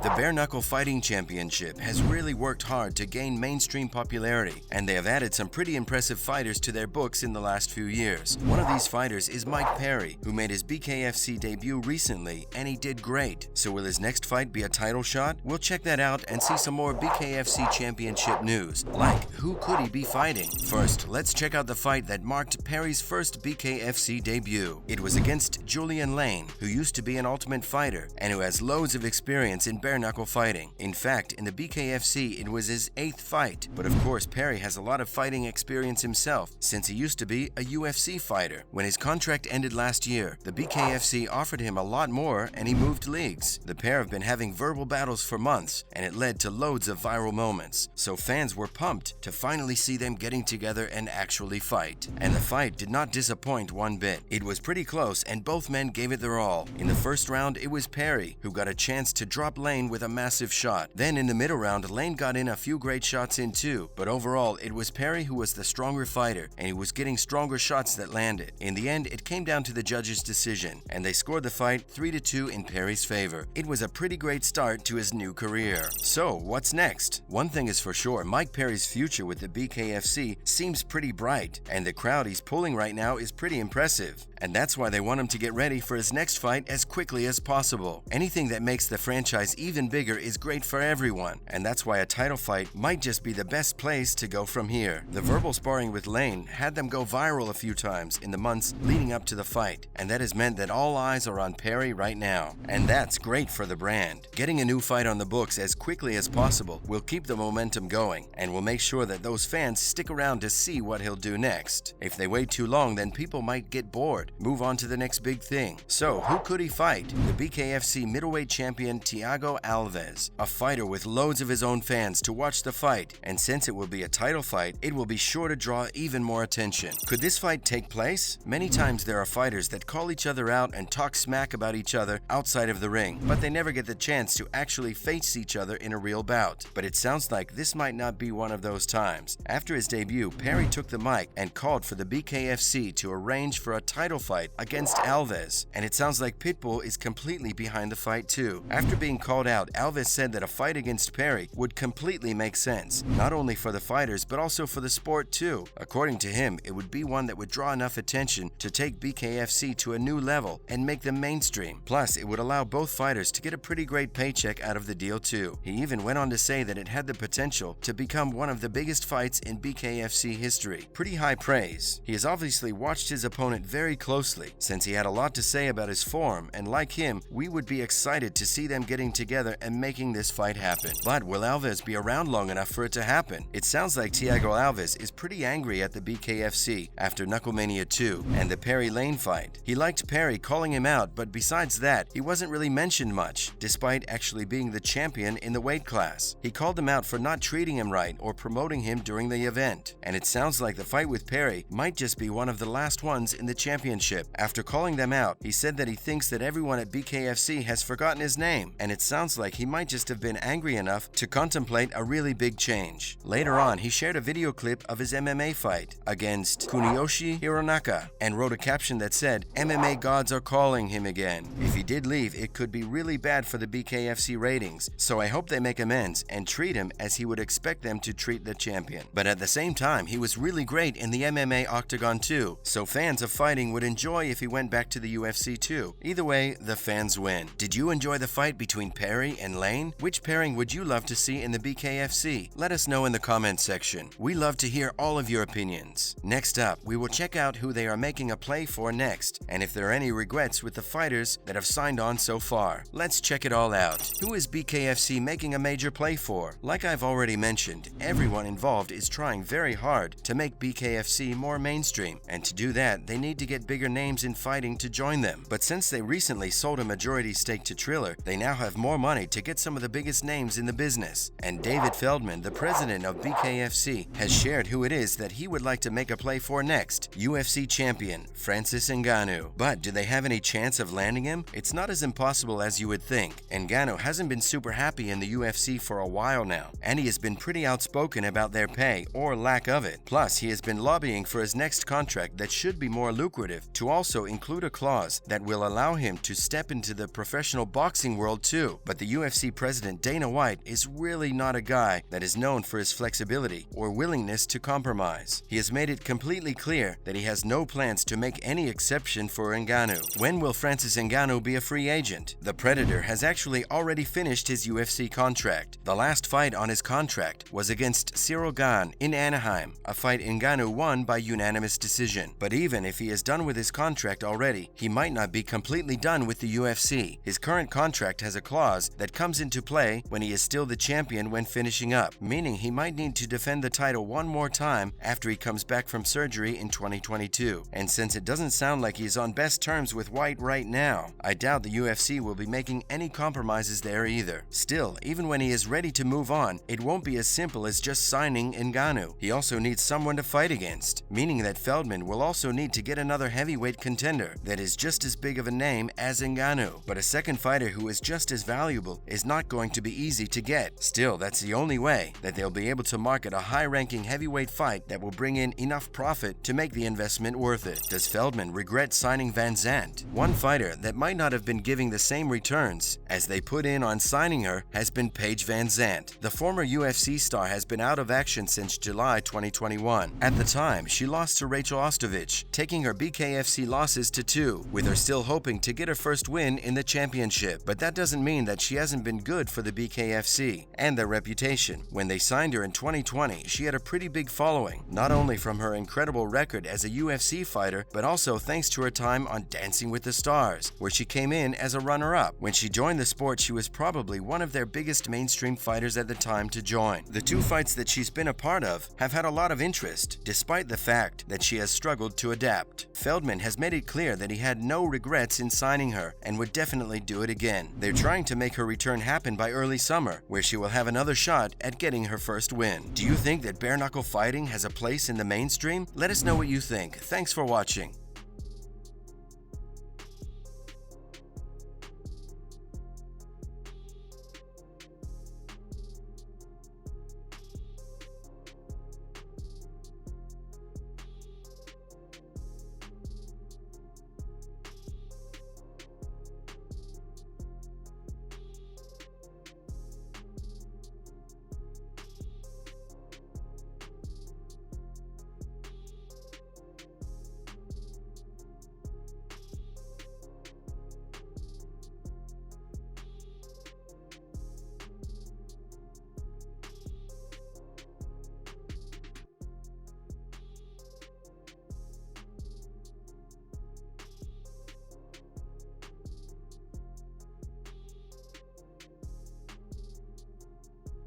The Bare Knuckle Fighting Championship has really worked hard to gain mainstream popularity, and they have added some pretty impressive fighters to their books in the last few years. One of these fighters is Mike Perry, who made his BKFC debut recently, and he did great. So will his next fight be a title shot? We'll check that out and see some more BKFC Championship news, like who could he be fighting? First, let's check out the fight that marked Perry's first BKFC debut. It was against Julian Lane, who used to be an Ultimate Fighter and who has loads of experience in bare knuckle fighting. In fact, in the BKFC, it was his 8th fight. But of course, Perry has a lot of fighting experience himself, since he used to be a UFC fighter. When his contract ended last year, the BKFC offered him a lot more and he moved leagues. The pair have been having verbal battles for months, and it led to loads of viral moments. So fans were pumped to finally see them getting together and actually fight. And the fight did not disappoint one bit. It was pretty close and both men gave it their all. In the first round, it was Perry who got a chance to drop Lane with a massive shot. Then in the middle round, Lane got in a few great shots in too, but overall it was Perry who was the stronger fighter, and he was getting stronger shots that landed. In the end, it came down to the judges' decision, and they scored the fight 3-2 in Perry's favor. It was a pretty great start to his new career. So what's next? One thing is for sure, Mike Perry's future with the BKFC seems pretty bright, and the crowd he's pulling right now is pretty impressive. And that's why they want him to get ready for his next fight as quickly as possible. Anything that makes the franchise even bigger is great for everyone, and that's why a title fight might just be the best place to go from here. The verbal sparring with Lane had them go viral a few times in the months leading up to the fight, and that has meant that all eyes are on Perry right now. And that's great for the brand. Getting a new fight on the books as quickly as possible will keep the momentum going, and will make sure that those fans stick around to see what he'll do next. If they wait too long, then people might get bored, move on to the next big thing. So who could he fight? The BKFC middleweight champion Thiago Alves, a fighter with loads of his own fans to watch the fight, and since it will be a title fight, it will be sure to draw even more attention. Could this fight take place? Many times there are fighters that call each other out and talk smack about each other outside of the ring, but they never get the chance to actually face each other in a real bout. But it sounds like this might not be one of those times. After his debut, Perry took the mic and called for the BKFC to arrange for a title fight against Alves, and it sounds like Pitbull is completely behind the fight too. After being called out, Alves said that a fight against Perry would completely make sense, not only for the fighters but also for the sport too. According to him, it would be one that would draw enough attention to take BKFC to a new level and make them mainstream. Plus, it would allow both fighters to get a pretty great paycheck out of the deal too. He even went on to say that it had the potential to become one of the biggest fights in BKFC history. Pretty high praise. He has obviously watched his opponent very closely, since he had a lot to say about his form, and like him, we would be excited to see them getting together and making this fight happen. But will Alves be around long enough for it to happen? It sounds like Thiago Alves is pretty angry at the BKFC after Knucklemania 2 and the Perry-Lane fight. He liked Perry calling him out, but besides that, he wasn't really mentioned much, despite actually being the champion in the weight class. He called him out for not treating him right or promoting him during the event. And it sounds like the fight with Perry might just be one of the last ones in the championship. After calling them out, he said that he thinks that everyone at BKFC has forgotten his name, and it sounds like he might just have been angry enough to contemplate a really big change. Later on, he shared a video clip of his MMA fight against Kuniyoshi Hironaka and wrote a caption that said, "MMA gods are calling him again." If he did leave, it could be really bad for the BKFC ratings, so I hope they make amends and treat him as he would expect them to treat the champion. But at the same time, he was really great in the MMA octagon too, so fans of fighting would enjoy if he went back to the UFC too. Either way, the fans win. Did you enjoy the fight between Perry and Lane? Which pairing would you love to see in the BKFC? Let us know in the comments section. We love to hear all of your opinions. Next up, we will check out who they are making a play for next, and if there are any regrets with the fighters that have signed on so far. Let's check it all out. Who is BKFC making a major play for? Like I've already mentioned, everyone involved is trying very hard to make BKFC more mainstream, and to do that, they need to get bigger names in fighting to join them. But since they recently sold a majority stake to Triller, they now have more money to get some of the biggest names in the business. And David Feldman, the president of BKFC, has shared who it is that he would like to make a play for next: UFC champion Francis Ngannou. But do they have any chance of landing him? It's not as impossible as you would think. Ngannou hasn't been super happy in the UFC for a while now, and he has been pretty outspoken about their pay or lack of it. Plus, he has been lobbying for his next contract that should be more lucrative imperative to also include a clause that will allow him to step into the professional boxing world too. But the UFC president Dana White is really not a guy that is known for his flexibility or willingness to compromise. He has made it completely clear that he has no plans to make any exception for Ngannou. When will Francis Ngannou be a free agent? The Predator has actually already finished his UFC contract. The last fight on his contract was against Cyril Gane in Anaheim, a fight Ngannou won by unanimous decision. But even if he is done with his contract already, he might not be completely done with the UFC. His current contract has a clause that comes into play when he is still the champion when finishing up, meaning he might need to defend the title one more time after he comes back from surgery in 2022. And since it doesn't sound like he's on best terms with White right now, I doubt the UFC will be making any compromises there either. Still, even when he is ready to move on, it won't be as simple as just signing Ngannou. He also needs someone to fight against, meaning that Feldman will also need to get another heavyweight contender that is just as big of a name as Ngannou. But a second fighter who is just as valuable is not going to be easy to get. Still, that's the only way that they'll be able to market a high-ranking heavyweight fight that will bring in enough profit to make the investment worth it. Does Feldman regret signing Van Zandt? One fighter that might not have been giving the same returns as they put in on signing her has been Paige Van Zandt. The former UFC star has been out of action since July 2021. At the time, she lost to Rachel Ostovich, taking her BKFC losses to 2, with her still hoping to get her first win in the championship. But that doesn't mean that she hasn't been good for the BKFC and their reputation. When they signed her in 2020, she had a pretty big following, not only from her incredible record as a UFC fighter, but also thanks to her time on Dancing with the Stars, where she came in as a runner-up. When she joined the sport, she was probably one of their biggest mainstream fighters at the time to join. The 2 fights that she's been a part of have had a lot of interest, despite the fact that she has struggled to adapt. Feldman has made it clear that he had no regrets in signing her and would definitely do it again. They're trying to make her return happen by early summer, where she will have another shot at getting her first win. Do you think that bare-knuckle fighting has a place in the mainstream? Let us know what you think. Thanks for watching.